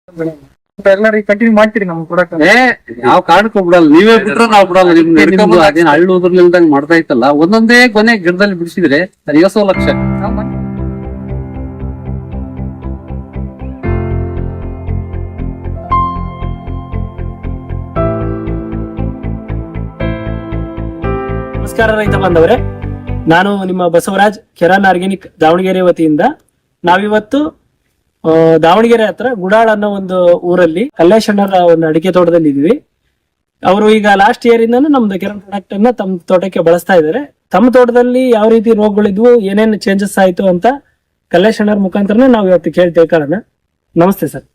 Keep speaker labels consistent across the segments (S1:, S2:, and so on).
S1: ಎಲ್ಲಾರು ಕಂಟಿನ್ಯೂ ಮಾಡ್ತೀರಿ ನಮ್ ಪ್ರಾಡಕ್ಟ್.
S2: ಯಾವ ಕಾರಣಕ್ಕೂ ಬಿಡಲ್ಲ, ನೀವೇ ಬಿಟ್ರೆ ನಾವ್ ಬಿಡಲ್ಲ. ನಿಮ್ದು ಅದೇನ್ ಹಳ್ಳು ಉದ್ರಲಿಲ್ದಂಗ್ ಮಾಡ್ತಾ ಇತ್ತಲ್ಲ, ಒಂದೊಂದೇ ಕೊನೆ ಗಿಡದಲ್ಲಿ ಬಿಡಿಸಿದ್ರೆ 50 ಲಕ್ಷ.
S3: ನಮಸ್ಕಾರ ರೈತ ಬಾಂಧವರೇ, ನಾನು ನಿಮ್ಮ ಬಸವರಾಜ್, ಕೆರಾನ್ ಆರ್ಗ್ಯಾನಿಕ್ ದಾವಣಗೆರೆ ವತಿಯಿಂದ ನಾವಿವತ್ತು ದಾವಣಗೆರೆ ಹತ್ರ ಗುಡಾಳ್ ಅನ್ನೋ ಒಂದು ಊರಲ್ಲಿ ಕಲ್ಲೇಶ್ ಅಣ್ಣರ ಒಂದು ಅಡಿಕೆ ತೋಟದಲ್ಲಿ ಇದೀವಿ. ಅವರು ಈಗ ಲಾಸ್ಟ್ ಇಯರ್ ಇಂದಾನು ನಮ್ದು ಕೆರಾನ್ ಪ್ರಾಡಕ್ಟ್ ಅನ್ನ ತಮ್ಮ ತೋಟಕ್ಕೆ ಬಳಸ್ತಾ ಇದ್ದಾರೆ. ತಮ್ಮ ತೋಟದಲ್ಲಿ ಯಾವ ರೀತಿ ರೋಗಗಳಿದ್ವು, ಏನೇನು ಚೇಂಜಸ್ ಆಯ್ತು ಅಂತ ಕಲ್ಲೇಶ್ ಅಣ್ಣರ ಮುಖಾಂತರನೇ ನಾವು ಇವತ್ತು ಕೇಳಿ ತಿಳ್ಕೊಳ್ಳೋಣ. ನಮಸ್ತೆ ಸರ್.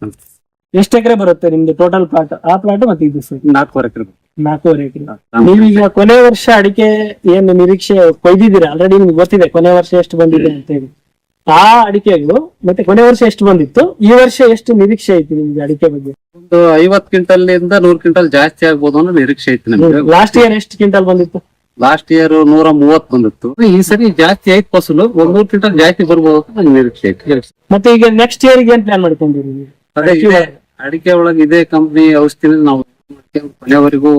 S3: ಎಷ್ಟು ಎಕರೆ ಬರುತ್ತೆ ನಿಮ್ದು ಟೋಟಲ್ ಪ್ಲಾಟ್? ಆ ಪ್ಲಾಟ್ ಮತ್ತೆ ಇದು ಸರ್
S2: 4 ಎಕರೆ.
S3: 4 ಎಕರೆ. ನೀವೀಗ ಕೊನೆ ವರ್ಷ ಅಡಿಕೆ ಏನು ನಿರೀಕ್ಷೆ ಕೊಯ್ದಿದ್ದೀರಾ? ಆಲ್ರೆಡಿ ನಿಮ್ಗೆ ಗೊತ್ತಿದೆ ಕೊನೆ ವರ್ಷ ಎಷ್ಟು ಬಂದಿದೆ ಅಂತ ಹೇಳಿ. ಆ ಅಡಿಕೆಗೂ ಮತ್ತೆ ಕೊನೆ ವರ್ಷ ಎಷ್ಟು ಬಂದಿತ್ತು, ಈ ವರ್ಷ ಎಷ್ಟು ನಿರೀಕ್ಷೆ ಐತಿ ನಿಮ್ಗೆ ಅಡಿಕೆ ಬಗ್ಗೆ?
S2: ಒಂದು 50 ಕ್ವಿಂಟಲ್ ಇಂದ 100 ಕ್ವಿಂಟಲ್ ಜಾಸ್ತಿ ಆಗ್ಬೋದು ಅನ್ನೋ ನಿರೀಕ್ಷೆ ಐತಿ ನಮ್ಗೆ.
S3: ಲಾಸ್ಟ್ ಇಯರ್ ಎಷ್ಟು ಕ್ವಿಂಟಲ್ ಬಂದಿತ್ತು?
S2: ಲಾಸ್ಟ್ ಇಯರ್ 130 ಬಂದಿತ್ತು. ಈ ಸರಿ ಜಾಸ್ತಿ ಆಯ್ತು ಫಸಲು, 100 ಕ್ವಿಂಟಲ್ ಜಾಸ್ತಿ ಬರ್ಬೋದು ಅಂತ ನಂಗೆ ನಿರೀಕ್ಷೆ ಐತಿ.
S3: ಮತ್ತೆ ಈಗ ನೆಕ್ಸ್ಟ್ ಇಯರ್ ಏನ್ ಪ್ಲಾನ್ ಮಾಡ್ಕೊಂಡಿರಿ?
S2: ಅದೇ ಅಡಿಕೆ ಒಳಗೆ ಇದೇ ಕಂಪ್ನಿ ಔಷಧಿ ನಾವು ಕೊನೆವರೆಗೂ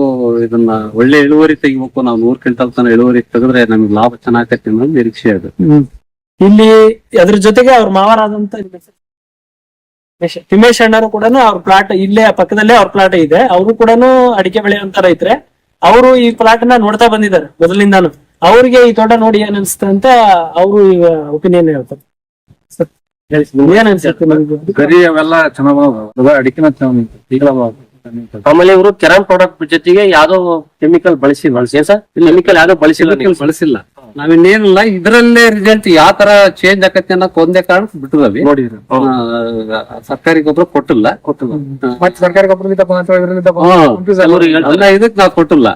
S2: ಇದನ್ನ ಒಳ್ಳೆ ಇಳುವರಿ ತೆಗಿಬೇಕು. ನಾವು 100 ಕ್ವಿಂಟಲ್ ತನ ಇಳುವರಿ ತೆಗೆದ್ರೆ ನಮ್ಗೆ ಲಾಭ ಚೆನ್ನಾಗತ್ತೆ ಅನ್ನೋದು ನಿರೀಕ್ಷೆ ಅದು.
S3: ಇಲ್ಲಿ ಅದ್ರ ಜೊತೆಗೆ ಅವ್ರ ಮಾವರಾದಂತ ತಿಮ್ಮೇಶ್ ಅಣ್ಣರು ಕೂಡ ಅವ್ರ ಪ್ಲಾಟ್ ಇಲ್ಲೇ ಪಕ್ಕದಲ್ಲೇ ಅವ್ರ ಪ್ಲಾಟ್ ಇದೆ. ಅವರು ಕೂಡ ಅಡಿಕೆ ಬೆಳೆಯುವಂತ ರೈತರೆ. ಅವರು ಈ ಪ್ಲಾಟ್ ನ ನೋಡ್ತಾ ಬಂದಿದ್ದಾರೆ ಮೊದಲಿಂದಾನು. ಅವ್ರಿಗೆ ಈ ತೋಟ ನೋಡಿ ಏನ್ ಅನ್ಸುತ್ತೆ ಅಂತ ಅವರು ಈಗ ಒಪಿನಿಯನ್ ಹೇಳ್ತಾರೆ. ಏನ್ ಅನ್ಸುತ್ತೆ ನಿಮ್ಗೆ?
S1: ಗರಿ ಅವೆಲ್ಲ ಚೆನ್ನಾಗ್ ಅಡಿಕೆನ ಚೆನ್ನಾಗಿ.
S4: ಆಮೇಲೆ ಇವರು ಕೆರಾನ್ ಪ್ರಾಡಕ್ಟ್ ಜೊತೆಗೆ ಯಾವ್ದೋ ಕೆಮಿಕಲ್ ಬಳಸಿ ಸರ್, ಕೆಮಿಕಲ್ ಯಾವ್ದೋ
S2: ಬಳಸಿಲ್ಲ. ನಾವಿನ್ನೇನಿಲ್ಲ, ಇದ್ರಲ್ಲೇ ರಿಸಲ್ಟ್ ಯಾವ ತರ ಚೇಂಜ್ ಆಕತಿ ಅನ್ನೋಕ್ ಒಂದೇ ಕಾರಣ ಬಿಟ್ಟಿದ್ವಿ.
S1: ನೋಡಿದ್ರಿ
S2: ಸರ್ಕಾರಿ ಗೊಬ್ಬರ ಕೊಟ್ಟಿಲ್ಲ.
S1: ಮತ್ತೆ ಸರ್ಕಾರಿ ಗೊಬ್ಬರ
S2: ಇದಕ್ ನಾವ್ ಕೊಟ್ಟಿಲ್ಲ.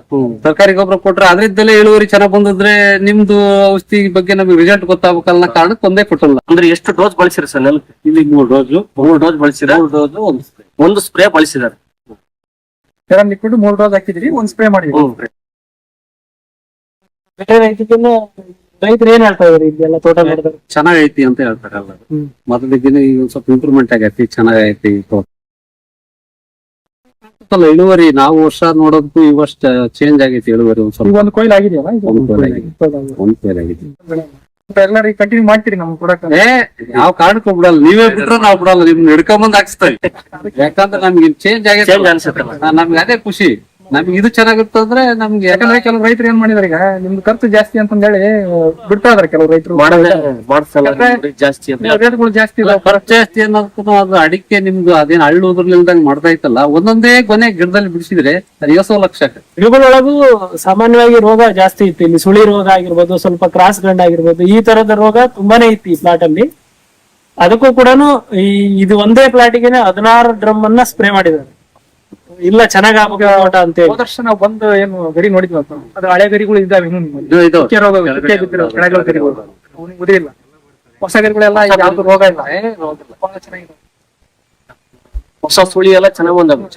S2: ಸರ್ಕಾರಿ ಗೊಬ್ಬರ ಕೊಟ್ರೆ ಅದ್ರದ್ದೆಲ್ಲ ಇಳುವರಿ ಚೆನ್ನಾಗ್ ಬಂದಿದ್ರೆ ನಿಮ್ದು ಔಷಧಿ ಬಗ್ಗೆ ನಮ್ಗೆ ರಿಸಲ್ಟ್ ಗೊತ್ತಾಗಬೇಕಲ್ಲ ಅನ್ನೋ ಕಾರಣಕ್ಕೆ ಒಂದೇ ಕೊಟ್ಟಿಲ್ಲ.
S4: ಅಂದ್ರೆ ಎಷ್ಟು ಡೋಸ್ ಬಳಸಿರ ಸರ್ ನೆಲಕ್ಕೆ?
S2: ಇಲ್ಲಿ 3 ಡೋಸ್
S4: ಬಳಸಿರ.
S2: 3 ಡೋಸ್
S4: ಒಂದು ಸ್ಪ್ರೇ ಬಳಸಿದಾರೆ.
S1: ಕೆರಾನ್ ಲಿಕ್ವಿಡ್ 3 ಡೋಸ್ ಹಾಕಿದ್ರಿ, 1 ಸ್ಪ್ರೇ ಮಾಡಿದ್ರಿ.
S3: ಬೇರೆ ರೈತರು ಏನ್ ಹೇಳ್ತಾ ಇದಾರೆ? ಇದೆಲ್ಲ ತೋಟ ಮಾಡಿದ್ರೆ
S2: ಚೆನ್ನಾಗೈತಿ ಅಂತ ಹೇಳ್ತಾರಲ್ಲ. ಮೊದಲಿಗಿನ ಈಗ ಸ್ವಲ್ಪ ಇಂಪ್ರೂವ್ಮೆಂಟ್ ಆಗೈತಿ, ಚೆನ್ನಾಗೈತಿ ತೋಟ. ಇಳುವರಿ ನಾವು ವರ್ಷ ನೋಡೋದಕ್ಕೂ ಈ ವರ್ಷ ಚೇಂಜ್ ಆಗೈತಿ ಇಳುವರಿ. ಒಂದ್ ಸ್ವಲ್ಪ
S1: ಒಂದು ಕೊಯ್ಲ್ ಆಗಿದೆಯಲ್ಲ,
S2: ಒಂದ್ ಫೇಲ್ ಆಗಿದೆ.
S1: ಎಲ್ಲಾರು ಕಂಟಿನ್ಯೂ ಮಾಡ್ತೀರಿ ನಮ್ ಪ್ರಾಡಕ್ಟ್.
S2: ಯಾವ ಕಾರಣಕ್ಕೂ ಬಿಡಲ್ಲ, ನೀವೇ ಬಿಟ್ರೆ ನಾವ್ ಬಿಡಲ್ಲ. ನಿಮ್ನ ಹಿಡ್ಕೊಂಬಂದ್ ಹಾಕ್ಸ್ತೇವೆ. ಯಾಕಂದ್ರೆ ನಮ್ಗೆ ಚೇಂಜ್ ಆಗೈತೆ, ನಮ್ಗೆ ಅದೇ ಖುಷಿ. ನಮ್ಗೆ ಇದು ಚೆನ್ನಾಗಿರ್ತಂದ್ರೆ ನಮ್ಗೆ.
S1: ಯಾಕಂದ್ರೆ ಕೆಲವು ರೈತರು ಏನ್ ಮಾಡಿದಾರೆ, ಈಗ ನಿಮ್ದು ಖರ್ಚು ಜಾಸ್ತಿ ಅಂತ ಹೇಳಿ ಬಿಡ್ತಾ ಇದಾರೆ ಕೆಲವು ರೈತರು. ರೇಟ್ಗಳು ಜಾಸ್ತಿ
S2: ಖರ್ಚು ಜಾಸ್ತಿ ಅನ್ನೋದಕ್ಕೂ ಅದು ಅಡಿಕೆ ನಿಮ್ದು ಅದೇನ್ ಹಳ್ಳು ಉದ್ರಲಿಲ್ದಂಗ್ ಮಾಡ್ತಾ ಇತ್ತಲ್ಲ, ಒಂದೊಂದೇ ಕೊನೆ ಗಿಡದಲ್ಲಿ ಬಿಡಿಸಿದ್ರೆ 50 ಲಕ್ಷ.
S3: ಗಿಡಗಳೊಳಗೂ ಸಾಮಾನ್ಯವಾಗಿ ರೋಗ ಜಾಸ್ತಿ ಇತ್ತು. ಇಲ್ಲಿ ಸುಳಿ ರೋಗ ಆಗಿರ್ಬೋದು, ಸ್ವಲ್ಪ ಕ್ರಾಸ್ ಗಂಡ್ ಆಗಿರ್ಬೋದು, ಈ ತರದ ರೋಗ ತುಂಬಾನೇ ಇತ್ತು ಈ ಪ್ಲಾಟ್ ಅಲ್ಲಿ. ಅದಕ್ಕೂ ಕೂಡ ಇದು ಒಂದೇ ಪ್ಲಾಟಿಗೆ 16 ಡ್ರಮ್ ಅನ್ನ ಸ್ಪ್ರೇ ಮಾಡಿದ್ದಾರೆ. ಇಲ್ಲ ಚೆನ್ನಾಗ್ ಆಗ್ಬೇಕು ಅಂತ ಹೇಳಿ.
S1: ಹೋದ ವರ್ಷ ನಾವು ಬಂದು ಏನು ಗರಿ ನೋಡಿದ್ವಿ, ಅದು ಹಳೆ ಗರಿಗಳು ಇದ್ದಾವೆ. ಉದಿರಿಲ್ಲ. ಹೊಸ ಗರಿಗಳೆಲ್ಲ ಯಾವ್ದು ರೋಗ ಇಲ್ಲ, ಬಹಳ ಚೆನ್ನಾಗಿದೆ.
S4: ಹೊಸ ಸುಳಿ ಎಲ್ಲ ಚೆನ್ನಾಗ್ ಬಂದವು.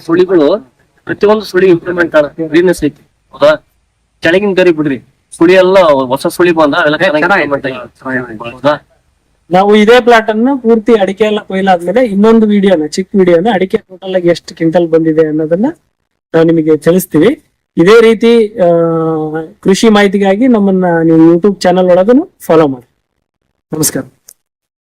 S4: ಸುಳಿಗಳು ಪ್ರತಿಯೊಂದು ಸುಳಿ ಇಂಪ್ರೂವ್ಮೆಂಟ್ ಗ್ರೀನ್ನೆಸ್ ಐತಿ. ಹೌದಾ? ಕೆಳಗಿನ ಗರಿ ಬಿಡ್ರಿ, ಸುಳಿ ಎಲ್ಲ ಹೊಸ ಸುಳಿ ಬಂದ ಹೌದಾ?
S3: ನಾವು ಇದೇ ಪ್ಲಾಟ್ ಅನ್ನು ಪೂರ್ತಿ ಅಡಿಕೆ ಎಲ್ಲ ಕೊಯ್ಲಾದ್ಮೇಲೆ ಇನ್ನೊಂದು ವಿಡಿಯೋನ, ಚಿಕ್ಕ ವಿಡಿಯೋನ ಅಡಿಕೆ ಟೋಟಲ್ ಆಗಿ ಎಷ್ಟು ಕ್ವಿಂಟಲ್ ಬಂದಿದೆ ಅನ್ನೋದನ್ನ ನಾವು ನಿಮಗೆ ತಿಳಿಸ್ತೀವಿ. ಇದೇ ರೀತಿ ಕೃಷಿ ಮಾಹಿತಿಗಾಗಿ ನಮ್ಮನ್ನ ನೀವು ಯೂಟ್ಯೂಬ್ ಚಾನಲ್ ಒಳಗೂ ಫಾಲೋ ಮಾಡಿ. ನಮಸ್ಕಾರ.